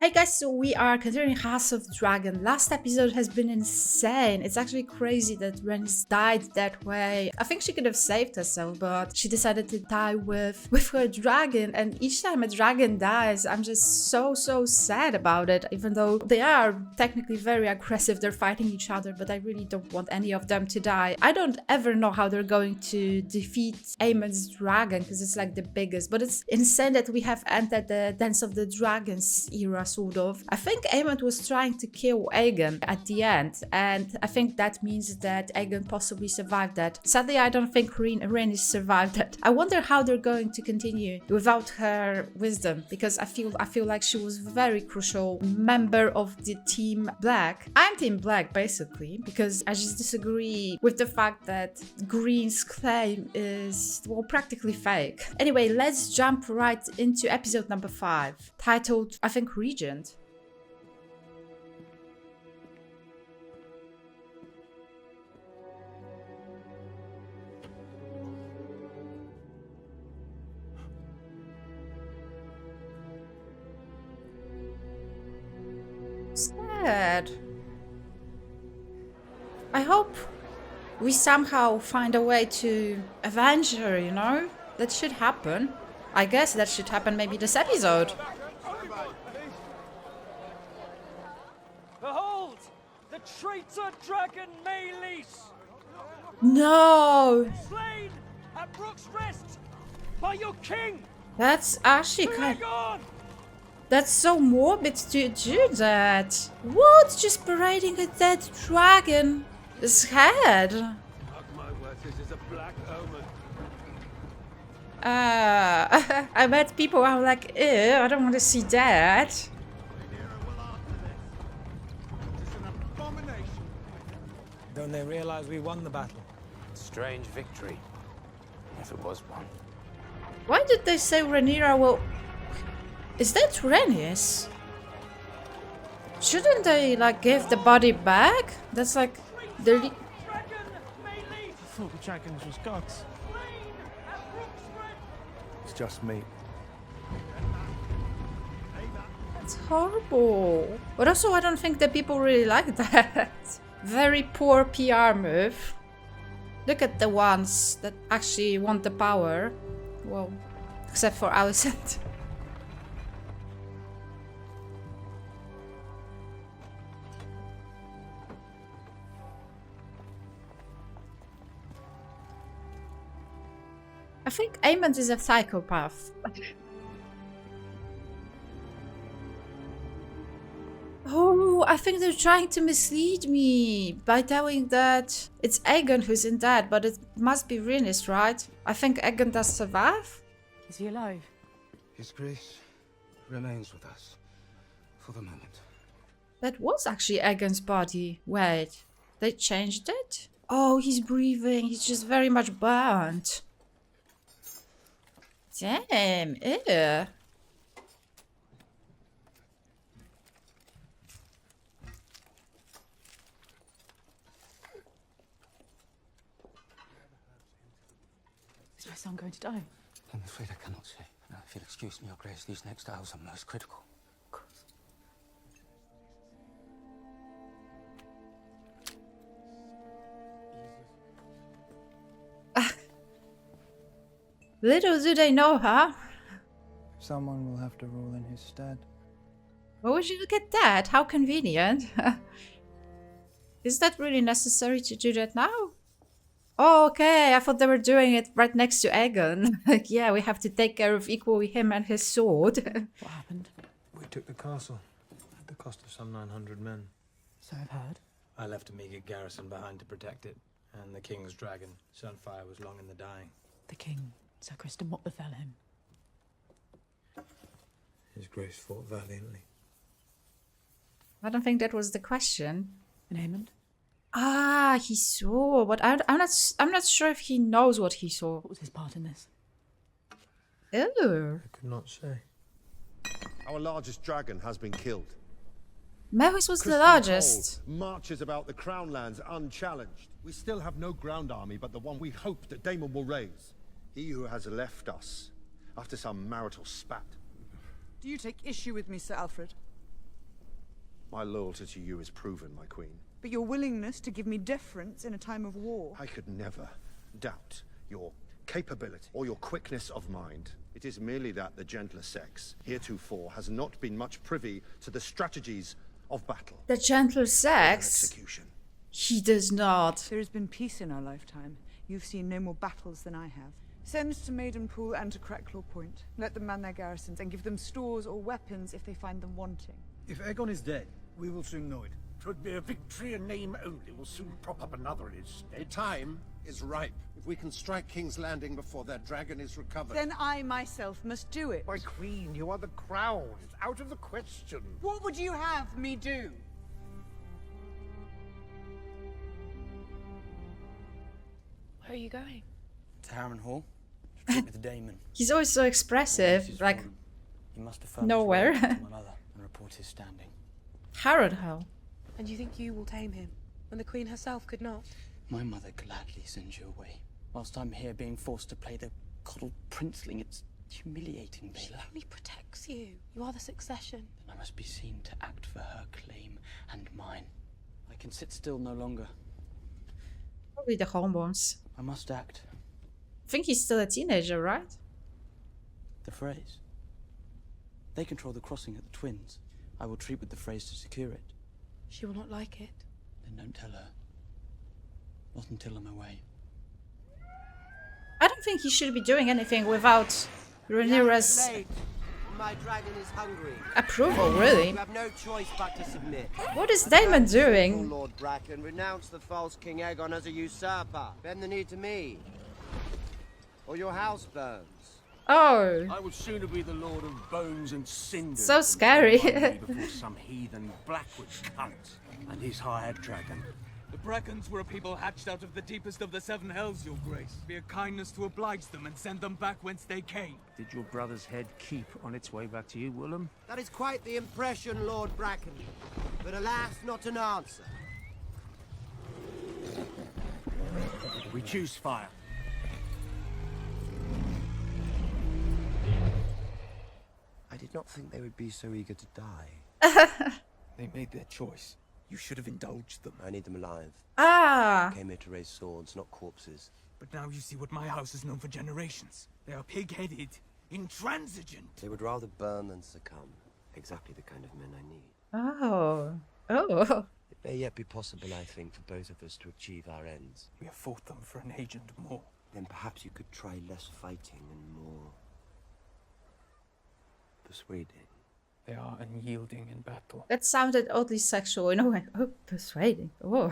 Hey guys, so we are continuing House of Dragon. Last episode has been insane. It's actually crazy that Rhaenys died that way. I think she could have saved herself, but she decided to die with her dragon. And each time a dragon dies, I'm just so sad about it. Even though they are technically very aggressive, they're fighting each other, but I really don't want any of them to die. I don't ever know how they're going to defeat Aemon's dragon, because it's like the biggest. But it's insane that we have entered the Dance of the Dragons era, sort of. I think Aemon was trying to kill Aegon at the end, and I think that means that Aegon possibly survived that. Sadly, I don't think Rhaenys survived that. I wonder how they're going to continue without her wisdom, because I feel like she was a very crucial member of the Team Black. I'm Team Black, basically, because I just disagree with the fact that Green's claim is, well, practically fake. Anyway, let's jump right into episode number 5, titled, I think, Regent. Sad. I hope we somehow find a way to avenge her, you know? That should happen. I guess that should happen maybe this episode. Behold! The traitor dragon Mathies! No! Slain at Brook's Rest by your king! That's actually kind Dragon! That's so morbid to do that. What? Just parading a dead dragon? His head? Mark my words, this is a black omen. I bet people are like, ew, I don't want to see that. Don't they realize we won the battle? Strange victory, if it was one. Why did they say Rhaenyra will... Is that Rhaenys? Shouldn't they, like, give the body back? That's like... Dragon Mathies! I thought the dragons was gods. Slain at Brook's Rest! It's just me. That's horrible. But also, I don't think that people really like that. Very poor PR move. Look at the ones that actually want the power. Well, except for Alicent. I think Aemon is a psychopath. Oh, I think they're trying to mislead me by telling that it's Aegon who's in debt, but it must be Rhaenys, right? I think Aegon does survive. Is he alive? His grace remains with us for the moment. That was actually Aegon's body. Wait, they changed it? Oh, he's breathing. He's just very much burnt. Damn, ew. Is my son going to die? I'm afraid I cannot say. Now, if you'll excuse me, Your Grace, these next hours are most critical. Of course. Little do they know, huh? Someone will have to rule in his stead. Oh, would you look at that? How convenient. Is that really necessary to do that now? Oh, okay. I thought they were doing it right next to Aegon. Like, yeah, we have to take care of equally him and his sword. What happened? We took the castle at the cost of some 900 men. So I've heard. I left a meager garrison behind to protect it, and the king's dragon, Sunfire, was long in the dying. The king, Sir Kristen, what befell him? His grace fought valiantly. I don't think that was the question. And Aemon? Ah, he saw, but I'm not sure if he knows what he saw. What was his part in this? Ew. I could not say. Our largest dragon has been killed. Maris was the Kristen largest. Cole marches about the Crown Lands unchallenged. We still have no ground army but the one we hope that Daemon will raise. He who has left us after some marital spat. Do you take issue with me, Sir Alfred? My loyalty to you is proven, my queen. But your willingness to give me deference in a time of war. I could never doubt your capability or your quickness of mind. It is merely that the gentler sex, heretofore, has not been much privy to the strategies of battle. The gentler and sex? execution. He does not. There has been peace in our lifetime. You've seen no more battles than I have. Send to Maidenpool and to Cracklaw Point. Let them man their garrisons and give them stores or weapons if they find them wanting. If Aegon is dead, we will soon know it. 'Twould be a victory in name only. We'll soon prop up another in its stead. The time is ripe. If we can strike King's Landing before their dragon is recovered... Then I myself must do it. My queen, you are the crown. It's out of the question. What would you have me do? Where are you going? To Harren Hall, to talk with the Daemon. He's always so expressive, like He must affirm nowhere. his right to my mother and report his standing. Harrenhal. And you think you will tame him, when the Queen herself could not? My mother gladly sends you away. Whilst I'm here being forced to play the coddled princeling, it's humiliating, She Baela. only protects you. You are the succession. Then I must be seen to act for her claim and mine. I can sit still no longer. Probably the hormones. I must act. I think he's still a teenager, right? The Freys. They control the crossing at the Twins. I will treat with the Freys to secure it. She will not like it. Then don't tell her. Not until I'm away. I don't think he should be doing anything without Rhaenyra's My dragon is hungry. approval, really. You have no choice but to submit. What is Daemon doing? Lord Bracken, renounce the false King Aegon as a usurper. Bend the knee to me, or your house burns. Oh, I would sooner be the Lord of Bones and Cinders. so than scary. find me before some heathen Blackwood cunt and his hired dragon. The Brackens were a people hatched out of the deepest of the seven hells, your grace. Be a kindness to oblige them and send them back whence they came. Did your brother's head keep on its way back to you, Willem? That is quite the impression, Lord Bracken. But alas, not an answer. We choose fire. I did not think they would be so eager to die. They made their choice. You should have indulged them. I need them alive. Ah, I came here to raise swords, not corpses. But now you see what my house has known for generations. They are pig-headed, intransigent. They would rather burn than succumb. Exactly the kind of men I need. oh, oh. It may yet be possible, I think, for both of us to achieve our ends. We have fought them for an age and more. Then perhaps you could try less fighting and more persuading. They are unyielding in battle. That sounded oddly sexual in a way. Oh, persuading. Oh.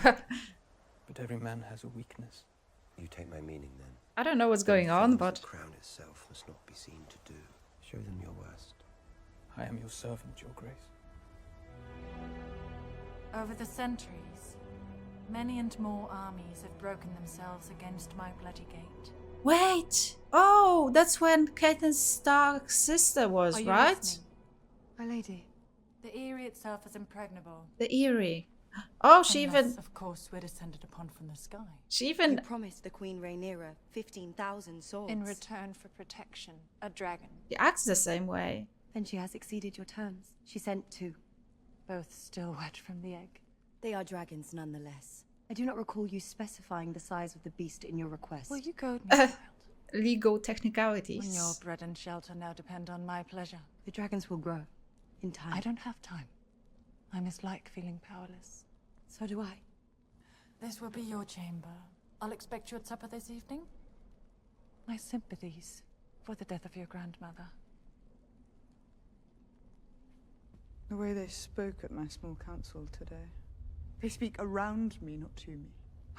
But every man has a weakness. You take my meaning, then. I don't know what's going on, Things but the crown itself must not be seen to do. Show them your worst. I am your servant, your grace. Over the centuries, many and more armies have broken themselves against my bloody gate. wait. Oh, that's when Catelyn Stark's sister was, Are you right? listening? My lady. The Eyrie itself is impregnable. The Eyrie. Oh, she Unless, even. of course, we're descended upon from the sky. She even. You promised the Queen Rhaenyra 15,000 swords. In return for protection, a dragon. She acts the same way. Then she has exceeded your terms. She sent 2. Both still wet from the egg. They are dragons nonetheless. I do not recall you specifying the size of the beast in your request. Will you goad me, child? Legal technicalities. When your bread and shelter now depend on my pleasure. The dragons will grow. In time. I don't have time. I mislike feeling powerless. So do I. This will be your chamber. I'll expect you at supper this evening. My sympathies for the death of your grandmother. The way they spoke at my small council today. They speak around me, not to me.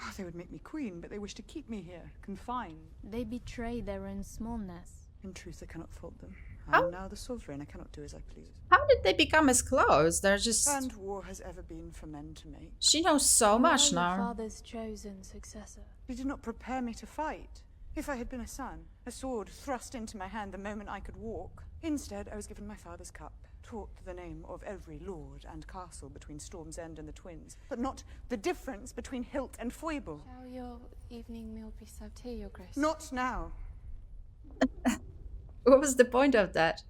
Oh, they would make me queen, but they wish to keep me here, confined. They betray their own smallness. In truth, I cannot fault them. How- I'm now the sovereign. I cannot do as I please. How did they become as close? They're just. And war has ever been for men to make. She knows so much You are your now. father's chosen successor. They did not prepare me to fight. If I had been a son, a sword thrust into my hand the moment I could walk. Instead, I was given my father's cup, taught the name of every lord and castle between Storm's End and the Twins, but not the difference between hilt and foible. Shall your evening meal be served here, your grace? Not now. What was the point of that?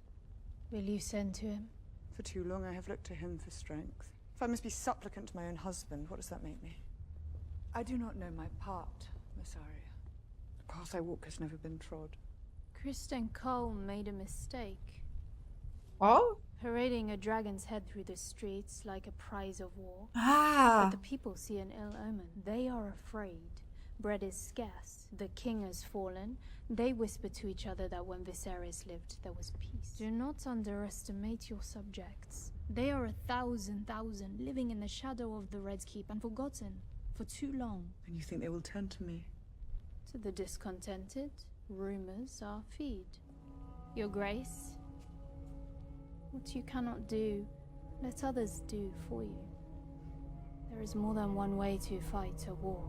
Will you send to him? For too long I have looked to him for strength. If I must be supplicant to my own husband, what does that make me? I do not know my part, Massaria. The path I walk has never been trod. Kristen Cole made a mistake. Oh? Parading a dragon's head through the streets like a prize of war. Ah. But the people see an ill omen. They are afraid. Bread is scarce. The king has fallen. They whisper to each other that when Viserys lived, there was peace. Do not underestimate your subjects. They are 1,000 living in the shadow of the Red Keep and forgotten for too long. And you think they will turn to me? To the discontented, rumors are feed. Your Grace, what you cannot do, let others do for you. There is more than one way to fight a war.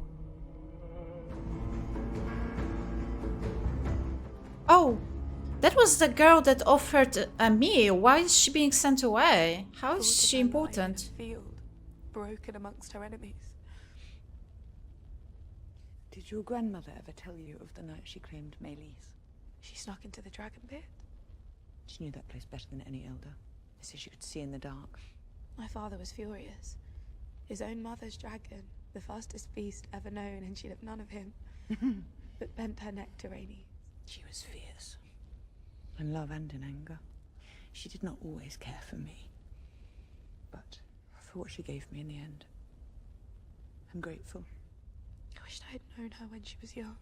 Oh, that was the girl that offered a meal. Why is she being sent away? How is she important? Field, broken amongst her enemies. Did your grandmother ever tell you of the night she claimed Mathies? She snuck into the dragon pit. She knew that place better than any elder. They said she could see in the dark. My father was furious. His own mother's dragon, the fastest beast ever known, and she'd have none of him. But bent her neck to Rainey. She was fierce. In love and in anger. She did not always care for me. But for what she gave me in the end, I'm grateful. I wished I had known her when she was young.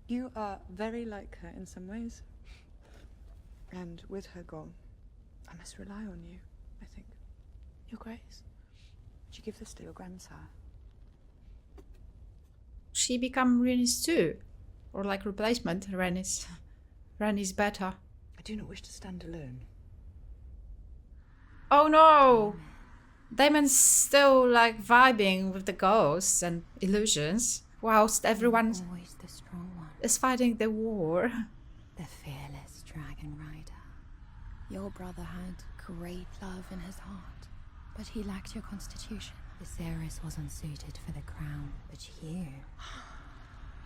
You are very like her in some ways. And with her gone, I must rely on you, I think. Your Grace. Would you give this to your grandsire? She become Rhaenys too? Or like replacement Rhaenys? Rhaenys better. I do not wish to stand alone. Oh no! Daemon's still like vibing with the ghosts and illusions, whilst everyone Always the strong one. is fighting the war. The fearless dragon rider. Your brother had great love in his heart, but he lacked your constitution. Viserys wasn't suited for the crown, but you,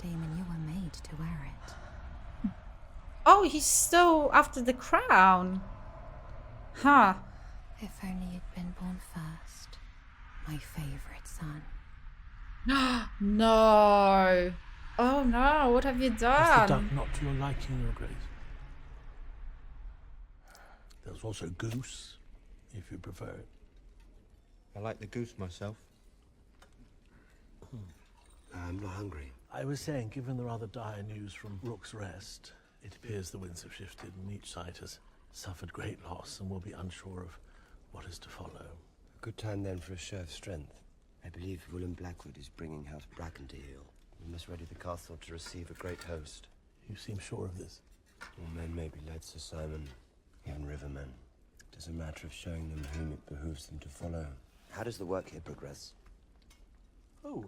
Daemon, you were made to wear it. Oh, he's still after the crown. Huh. If only you'd been born first, my favorite son. No. Oh no, what have you Was the done? duck not to your liking, Your Grace? There's also goose, if you prefer it. I like the goose myself. I'm not hungry. I was saying, given the rather dire news from Rook's Rest, it appears the winds have shifted and each side has suffered great loss and will be unsure of what is to follow. A good time then for a show of strength. I believe Willem Blackwood is bringing House Bracken to heel. We must ready the castle to receive a great host. You seem sure of this? All men may be led, Sir Simon, even rivermen. It is a matter of showing them whom it behooves them to follow. How does the work here progress? Oh,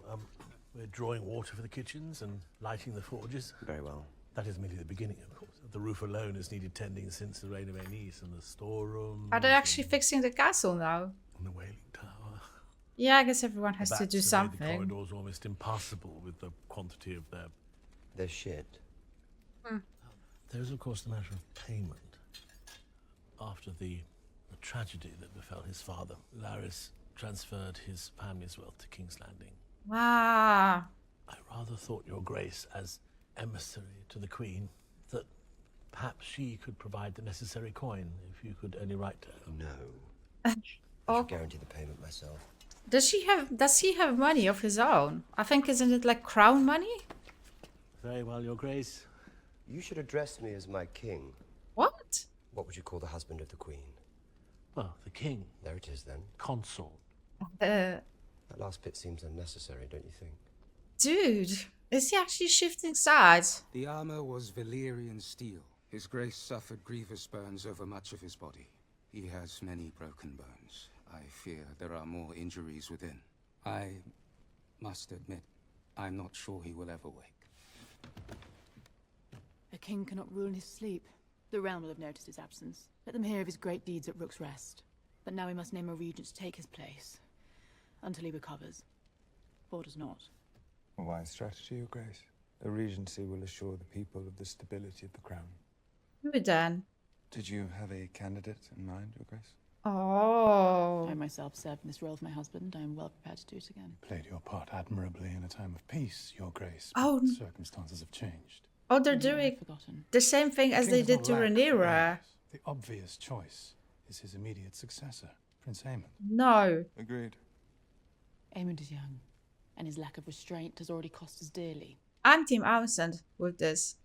we're drawing water for the kitchens and lighting the forges. Very well. That is merely the beginning, of course. The roof alone has needed tending since the reign of Aenys, and the storeroom. Are they actually fixing the castle now? And the wailing tower. Yeah, I guess everyone has to That's do the something. corridors almost impassable with the quantity of their shit. There's of course the matter of payment. After the tragedy that befell his father, Larys transferred his family's wealth to King's Landing. Wow. I rather thought, Your Grace, as emissary to the Queen, that perhaps she could provide the necessary coin if you could only write to her. No. I should guarantee the payment myself. Does he have money of his own? I think, isn't it like crown money? Very well, Your Grace. You should address me as my king. What? What would you call the husband of the Queen? Well, the king. There it is then. Consort. That last bit seems unnecessary, don't you think? Dude, is he actually shifting sides? The armor was Valyrian steel. His Grace suffered grievous burns over much of his body. He has many broken bones. I fear there are more injuries within. I must admit, I'm not sure he will ever wake. A king cannot rule in his sleep. The realm will have noticed his absence. Let them hear of his great deeds at Rook's Rest. But now we must name a regent to take his place. Until he recovers. Or does not. A wise strategy, Your Grace. The regency will assure the people of the stability of the crown. Who then? Did you have a candidate in mind, Your Grace? Oh. I myself served in this role for my husband. I am well prepared to do it again. Played your part admirably in a time of peace, Your Grace. Oh. But circumstances have changed. Oh, they're doing the same thing as they did to Rhaenyra. The obvious choice is his immediate successor, Prince Aemon. No. Agreed. Aemond is young, and his lack of restraint has already cost us dearly. I'm Team Alicent with this.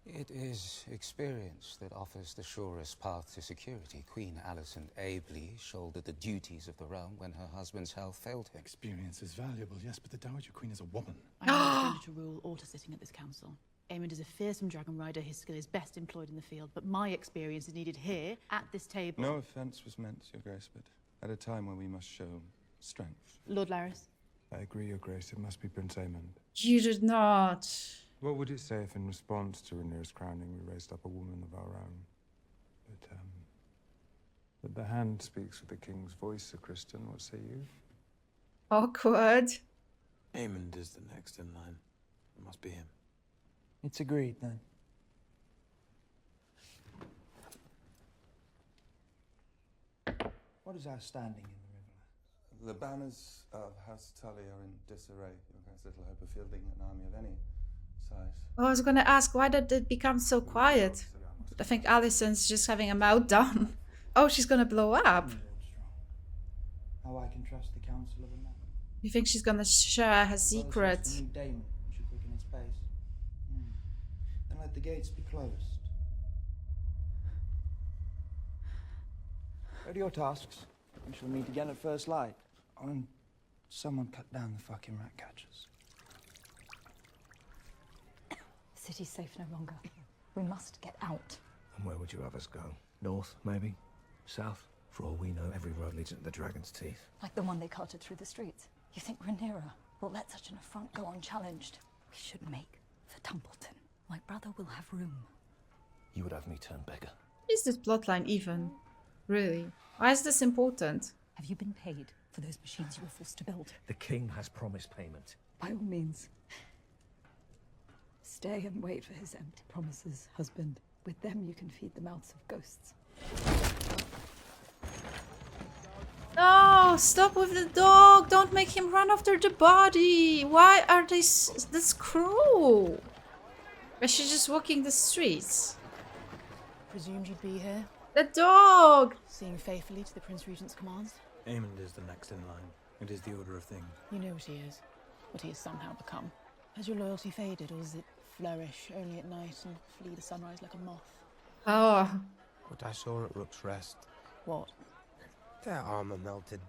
It is experience that offers the surest path to security. Queen Alicent ably shouldered the duties of the realm when her husband's health failed him. Experience is valuable, yes, but the Dowager Queen is a woman. I am no stranger to rule or to sitting at this council. Aemond is a fearsome dragon rider. His skill is best employed in the field, but my experience is needed here, at this table. No offence was meant, Your Grace, but at a time when we must show strength. Lord Laris. I agree, Your Grace. It must be Prince Aemond. You did not. What would it say if in response to Rhaenyra's crowning we raised up a woman of our own? But the hand speaks with the king's voice, Sir Kristen. What say you? Awkward. Aemond is the next in line. It must be him. It's agreed, then. What is our standing in the river? The banners of House Tully are in disarray. Your Grace, little hope of fielding an army of any size. I was gonna ask, why did it become so quiet? I think Alicent's just having a meltdown. Oh, she's gonna blow up. How I can trust the council of a man. You think she's gonna share her secret? Damon should quicken its pace. Then let the gates be closed. Where are your tasks? We shall meet again at first light. And someone cut down the fucking rat catchers. The city's safe no longer. We must get out. And where would you have us go? North, maybe? South? For all we know, every road leads into the Dragon's Teeth. Like the one they carted through the streets. You think Rhaenyra will let such an affront go unchallenged? We should make for Templeton. My brother will have room. You would have me turn beggar. Is this plotline even? Really? Why is this important? Have you been paid for those machines you were forced to build? The king has promised payment. By all means. Stay and wait for his empty promises, husband. With them you can feed the mouths of ghosts. No! Stop with the dog! Don't make him run after the body! Why are they that's cruel? Is she just walking the streets? Presumed you'd be here. The dog! Seeing faithfully to the Prince Regent's commands. Aemond is the next in line. It is the order of things. You know what he is. What he has somehow become. Has your loyalty faded, or does it flourish only at night and flee the sunrise like a moth? Oh. What I saw at Rook's Rest. What? Their armor melted.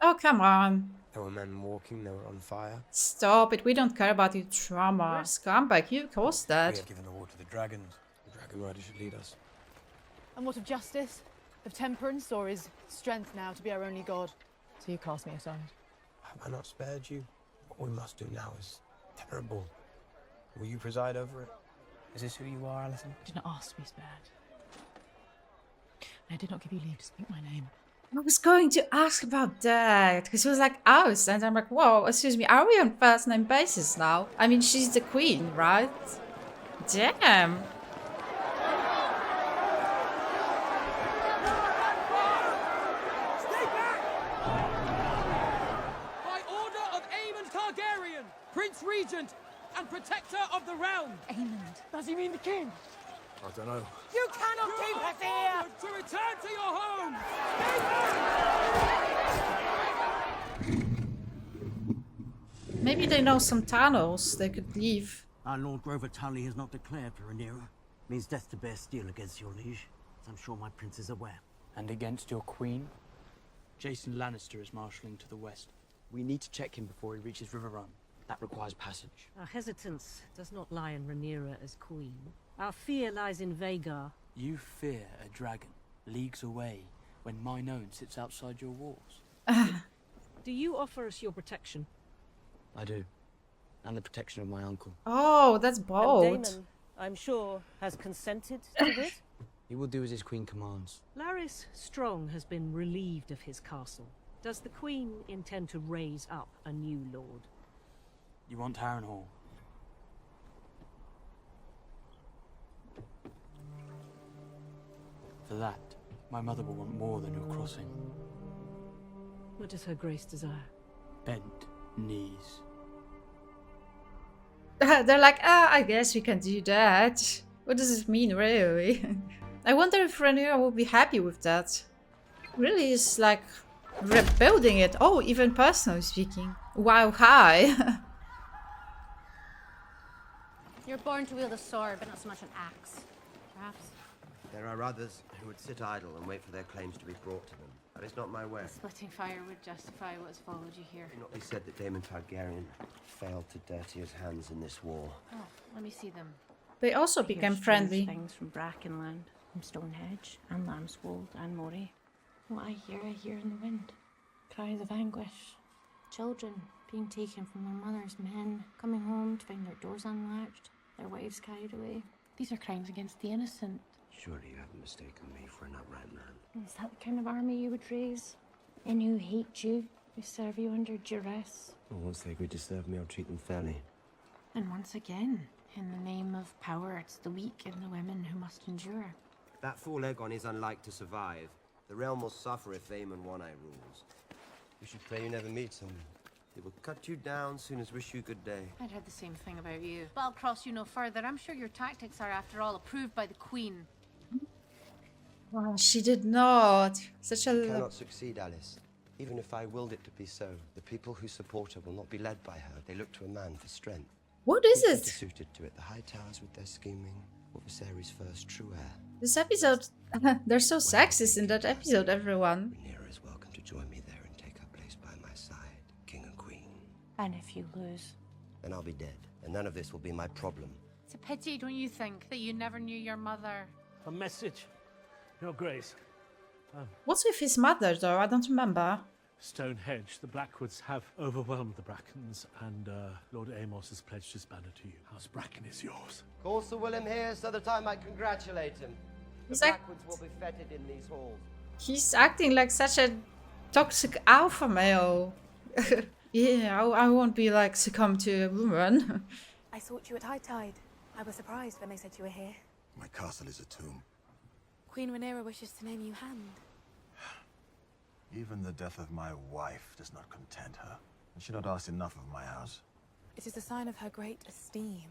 Oh, come on. There were men walking, they were on fire. Stop it, we don't care about your trauma. Scumbag, you caused We that. have given the war to the dragons. The Dragon Rider should lead us. And what of justice? Of temperance, or is strength now to be our only god? So you cast me aside. Have I not spared you? What we must do now is terrible. Will you preside over it? Is this who you are, Alison? I did not ask to be spared. And I did not give you leave to speak my name. I was going to ask about that, because he was like, oust, and I'm like, whoa, excuse me, are we on first name basis now? I mean, she's the queen, right? Damn. By order of Aemond Targaryen, Prince Regent and Protector of the Realm. Aemond. Does he mean the king? I don't know. You cannot keep us here! To return to your home! Maybe they know some tunnels they could leave. Our Lord Grover Tully has not declared for Rhaenyra. Means death to bear steel against your liege, as I'm sure my prince is aware. And against your queen? Jason Lannister is marshalling to the west. We need to check him before he reaches River Run. That requires passage. Our hesitance does not lie in Rhaenyra as queen. Our fear lies in Vhagar. You fear a dragon leagues away when mine own sits outside your walls. Do you offer us your protection? I do. And the protection of my uncle. Oh, that's bold. And Daemon, I'm sure, has consented to this? He will do as his queen commands. Larys Strong has been relieved of his castle. Does the queen intend to raise up a new lord? You want Harrenhal? For that, My mother will want more than your crossing. What does her grace desire? Bent knees. They're like, I guess we can do that. What does it mean, really? I wonder if Rhaenyra will be happy with that. Really is like rebuilding it. Oh, even personally speaking. Wow, hi. You're born to wield a sword, but not so much an axe. Perhaps. There are others who would sit idle and wait for their claims to be brought to them. But it's not my way. The splitting fire would justify what has followed you here. It not be said that Daemon Targaryen failed to dirty his hands in this war. Oh, let me see them. They also became friendly. Things from Brackenland, from Stonehenge, and Lambswold, and Moray. What I hear in the wind. Cries of anguish. Children being taken from their mothers, men coming home to find their doors unlatched, their wives carried away. These are crimes against the innocent. Surely you haven't mistaken me for an upright man. Is that the kind of army you would raise? Men who hate you, who serve you under duress? Well, once they agree to serve me, I'll treat them fairly. And once again, in the name of power, it's the weak and the women who must endure. That fool Aegon is unlike to survive. The realm will suffer if Aemon One Eye rules. You should pray you never meet him. He will cut you down soon as wish you good day. I'd heard the same thing about you. But I'll cross you no further. I'm sure your tactics are, after all, approved by the Queen. Oh, she did not. Such a... You cannot succeed, Alice. Even if I willed it to be so, the people who support her will not be led by her. They look to a man for strength. What is Who's it? better suited to it, the High Towers with their scheming, or Viserys' first true heir? This episode... They're so sexist in that episode, everyone. Rhaenyra is welcome to join me there and take her place by my side, King and Queen. And if you lose? Then I'll be dead, and none of this will be my problem. It's a pity, don't you think, that you never knew your mother? A message, Your Grace. What's with his mother, though? I don't remember. Stonehenge, the Blackwoods have overwhelmed the Brackens, and Lord Amos has pledged his banner to you. House Bracken is yours. Call Sir Willem here so that I might congratulate him. The He's like- Blackwoods will be feted in these halls. He's acting like such a toxic alpha male. Yeah, I won't be like succumb to a woman. I sought you at high tide. I was surprised when they said you were here. My castle is a tomb. Queen Rhaenyra wishes to name you Hand. Even the death of my wife does not content her, and she not asked enough of my house. It is a sign of her great esteem.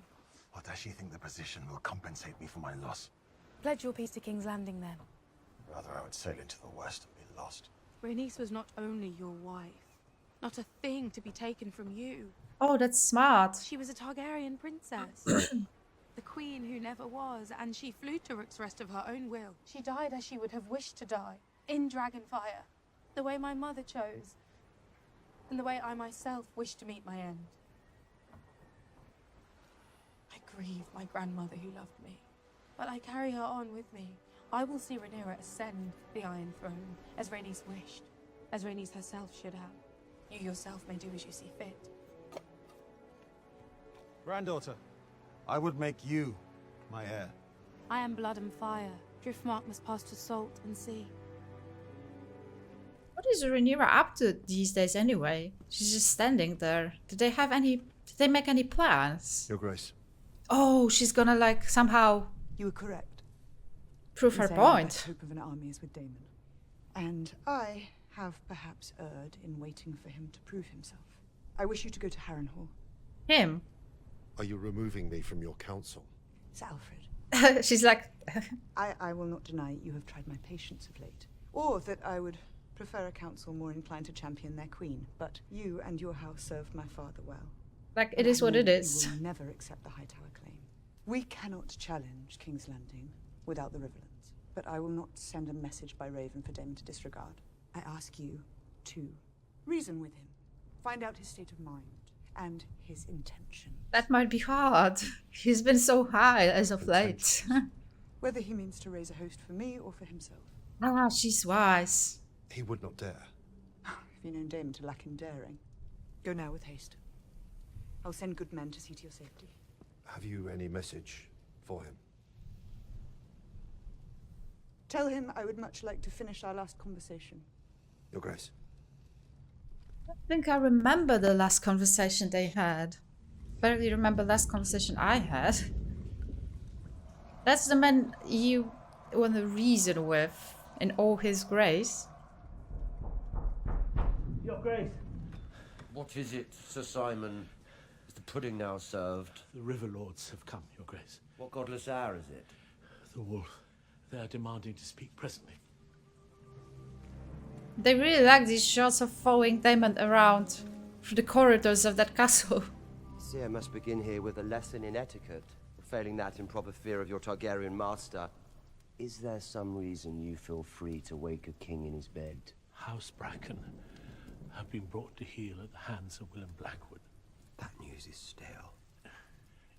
Or does she think the position will compensate me for my loss? Pledge your peace to King's Landing, then. Rather, I would sail into the west and be lost. Rhaenys was not only your wife, not a thing to be taken from you. Oh, that's smart. She was a Targaryen princess. The queen who never was, and she flew to Rook's Rest of her own will. She died as she would have wished to die, in Dragonfire, the way my mother chose, and the way I myself wish to meet my end. I grieve my grandmother who loved me, but I carry her on with me. I will see Rhaenyra ascend the Iron Throne, as Rhaenys wished, as Rhaenys herself should have. You yourself may do as you see fit. Granddaughter, I would make you my heir. I am blood and fire. Driftmark must pass to salt and sea. What is Rhaenyra up to these days anyway? She's just standing there. Did they make any plans? Your Grace. Oh, she's gonna like somehow... You were correct. Prove her The point. hope of an army is with Daemon. And I have perhaps erred in waiting for him to prove himself. I wish you to go to Harrenhal. Him? Are you removing me from your council? Sir Alfred. She's like... I will not deny you have tried my patience of late. Or that I would prefer a council more inclined to champion their queen. But you and your house served my father well. Like, it is what it is. You will never accept the Hightower claim. We cannot challenge King's Landing without the Riverlands. But I will not send a message by Raven for Daemon to disregard. I ask you to reason with him. Find out his state of mind and his intention. That might be hard. He's been so high as of late. Whether he means to raise a host for me or for himself. Ah, she's wise. He would not dare. Have you known Daemon to lack in daring? Go now with haste. I'll send good men to see to your safety. Have you any message for him? Tell him I would much like to finish our last conversation. Your Grace. I think I remember the last conversation they had. Barely remember last conversation I had. That's the man you want to reason with. in all his grace. Your Grace. What is it, Sir Simon? Is the pudding now served? The River Lords have come, Your Grace. What godless hour is it? The wolf. They are demanding to speak presently. They really like these shots of following Damon around through the corridors of that castle. See, I must begin here with a lesson in etiquette. Failing that, in proper fear of your Targaryen master. Is there some reason you feel free to wake a king in his bed? House Bracken have been brought to heel at the hands of Willem Blackwood. That news is stale.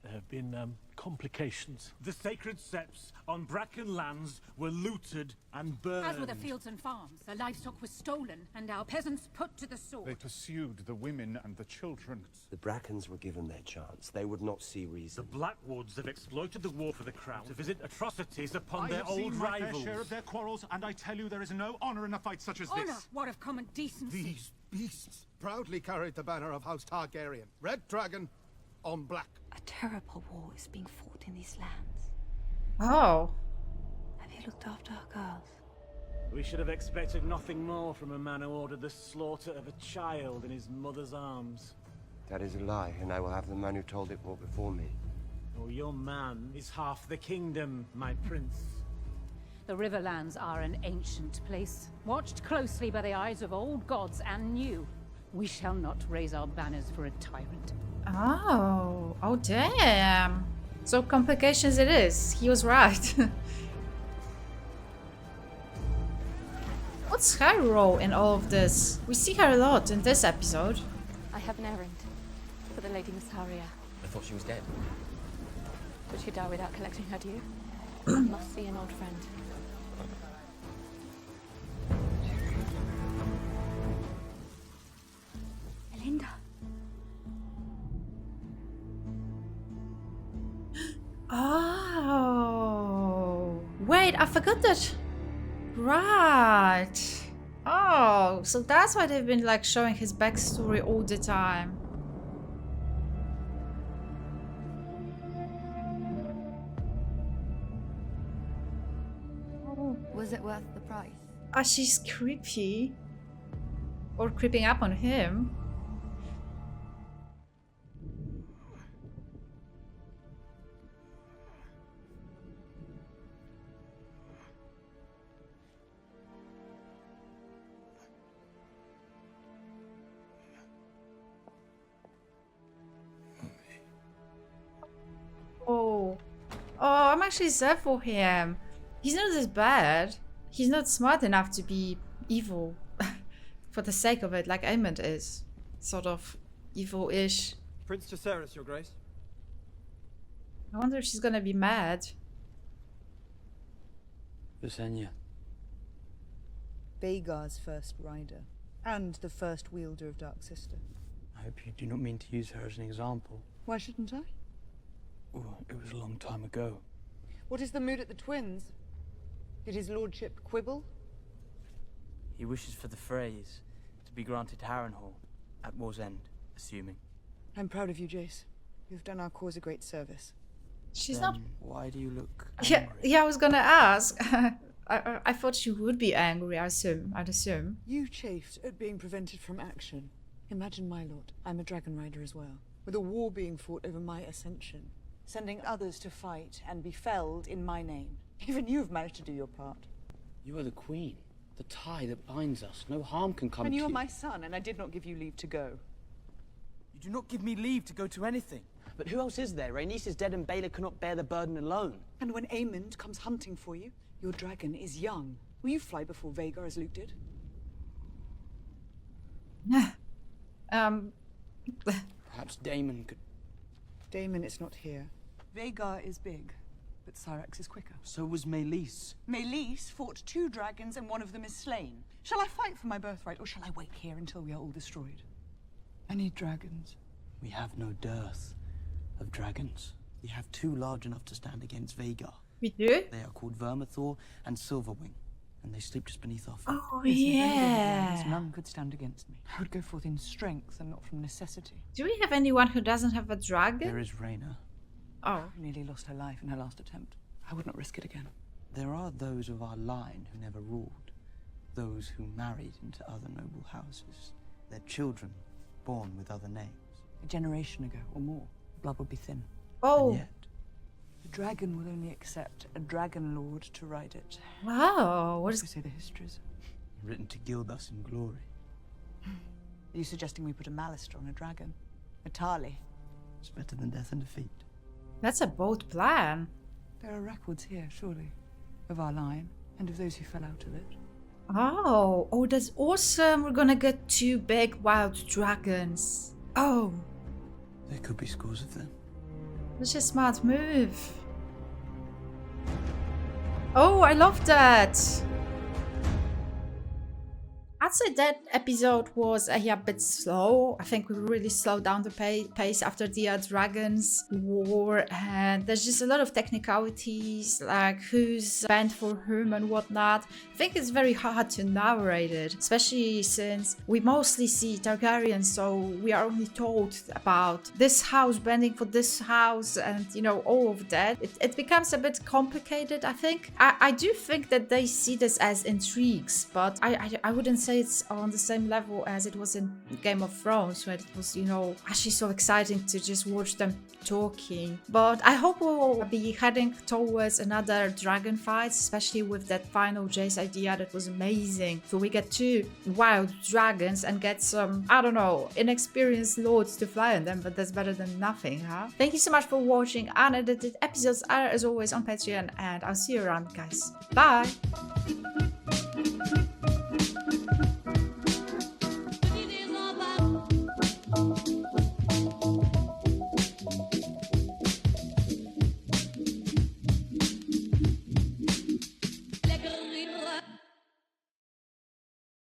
There have been complications. The sacred septs on Bracken lands were looted and burned. As were the fields and farms. The livestock was stolen, and our peasants put to the sword. They pursued the women and the children. The Brackens were given their chance. They would not see reason. The Blackwoods have exploited the war for the crown to visit atrocities upon I their have old seen my fair rivals. share of their quarrels, and I tell you there is no honor in a fight such as Honor? this. What of common decency? These beasts proudly carried the banner of House Targaryen. Red dragon on black. A terrible war is being fought in these lands. Oh. Have you looked after our girls? We should have expected nothing more from a man who ordered the slaughter of a child in his mother's arms. That is a lie, and I will have the man who told it brought before me. Oh, your man is half the kingdom, my prince. The Riverlands are an ancient place, watched closely by the eyes of old gods and new. We shall not raise our banners for a tyrant. Oh. Oh, damn. So complications it is. He was right. What's her role in all of this? We see her a lot in this episode. I have an errand for the Lady Missaria. I thought she was dead. Would she die without collecting her due? I must see an old friend. Linda. Oh. Wait, I forgot that. Right. Oh, so that's why they've been like showing his backstory all the time. Was it worth the price? Ah, she's creepy. Or creeping up on him. Oh. Oh, I'm actually sad for him. He's not as bad. He's not smart enough to be evil. For the sake of it, like Aemond is. Sort of evil-ish. Prince Jacaerys, Your Grace. I wonder if she's gonna be mad. Visenya. Vhagar's first rider. And the first wielder of Dark Sister. I hope you do not mean to use her as an example. Why shouldn't I? Oh, it was a long time ago. What is the mood at the Twins? Did his lordship quibble? He wishes for the phrase to be granted Harrenhal at war's end, assuming. I'm proud of you, Jace. You've done our cause a great service. She's Then not... Why do you look Yeah, I was gonna ask. I thought she would be angry, I'd assume. You chafed at being prevented from action. Imagine, my lord, I'm a Dragonrider as well, with a war being fought over my ascension, sending others to fight and be felled in my name. Even you've managed to do your part. You are the queen, the tie that binds us. No harm can come And to you are my son, and I did not give you leave to go. You do not give me leave to go to anything. But who else is there? Rhaenys is dead and Baelor cannot bear the burden alone. And when Aemond comes hunting for you, your dragon is young. Will you fly before Vhagar as Luke did? Perhaps Daemon could... Daemon is not here. Vhagar is big, but Syrax is quicker. So was Meleys. Meleys fought 2 dragons and one of them is slain. Shall I fight for my birthright, or shall I wait here until we are all destroyed? I need dragons. We have no dearth of dragons. We have 2 large enough to stand against Vhagar. We do? They are called Vermithor and Silverwing, and they sleep just beneath our feet. Oh, yeah. None could stand against me. I would go forth in strength and not from necessity. Do we have anyone who doesn't have a dragon? There is Rhaena. Oh. Nearly lost her life in her last attempt. I would not risk it again. There are those of our line who never ruled, those who married into other noble houses, their children born with other names. A generation ago or more, blood would be thin. Oh. And yet, the dragon will only accept a dragon lord to ride it. Wow, what is... We say the histories, written to gild us in glory. Are you suggesting we put a Malister on a dragon? A Tali? It's better than death and defeat. That's a bold plan. There are records here, surely, of our line, and of those who fell out of it. Oh, that's awesome. We're gonna get 2 big wild dragons. Oh. There could be scores of them. That's a smart move. Oh, I love that. I'd say that episode was a bit slow. I think we really slowed down the pace after the Dragons War, and there's just a lot of technicalities, like who's banned for whom and whatnot. I think it's very hard to narrate it, especially since we mostly see Targaryens, so we are only told about this house bending for this house and, you know, all of that. It becomes a bit complicated, I think. I do think that they see this as intrigues, but I wouldn't say it's on the same level as it was in Game of Thrones, where it was, you know, actually so exciting to just watch them talking. But I hope we'll be heading towards another dragon fight, especially with that final Jace idea that was amazing. So we get 2 wild dragons and get some, I don't know, inexperienced lords to fly on them, but that's better than nothing, huh? Thank you so much for watching. Unedited episodes are as always on Patreon, and I'll see you around, guys. Bye!